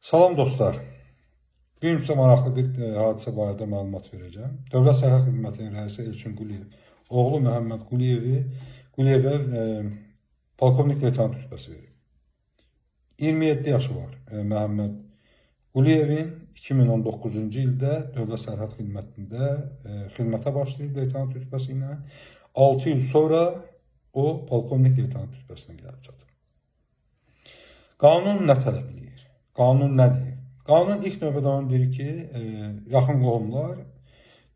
Salam dostlar. Bir gün maraqlı bir hadisə barədə məlumat verəcəm. Dövlət Sərhəd Xidmətinin rəisi Elçin Quliyev, oğlu Məhəmməd Quliyevə polkovnik leytenant rütbəsi verib. 27 yaşı var Məhəmməd Quliyevin 2019-cu ildə Dövlət Sərhəd Xidmətində xidmətə başlayıb leytenant rütbəsi ilə. 6 il sonra o polkovnik leytenant rütbəsinə gəlib çatıb. Qanun nə tələb edir? Qanun nə deyir? Qanun ilk növbədə onu deyir ki, yaxın qohumlar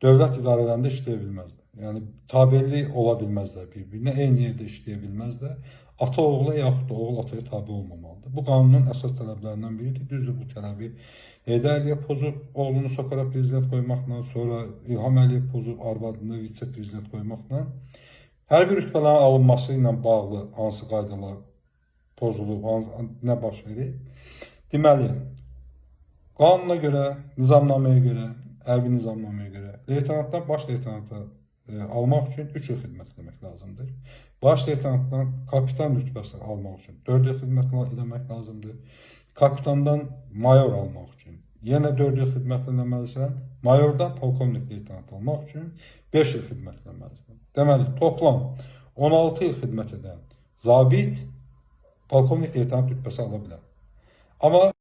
dövlət idarələrində işləyə bilməzlər. Yəni, tabeli ola bilməzlər bir-birinə, eyni yerdə işləyə bilməzlər. Ata oğula yaxud da oğul ataya tabi olmamalıdır. Bu qanunun əsas tələblərindən biridir. Düzdür, bu tələbi Heydər Əliyev pozub, oğlunu sokaraq prezident qoymaqla, sonra İlham Əliyev pozub, arvadını vitse-prezident qoymaqla. Hər bir rütbələrin alınması ilə bağlı hansı qaydalar pozulub, nə baş verir? Deməli, qanuna görə, nizamnaməyə görə, hərbi nizamnaməyə görə leytenantdan baş leytenanta almaq üçün 3 il xidmət etmək lazımdır. Baş leytenantdan kapitan rütbəsi almaq üçün 4 il xidmət etmək lazımdır. Kapitandan mayor almaq üçün yenə 4 il xidmət etməlisən. Mayordan polkovnik leytenant almaq üçün 5 il xidmət etməlisən. Deməli, toplam 16 il xidmət edən zabit polkovnik leytenant rütbəsi ala bilər. Amma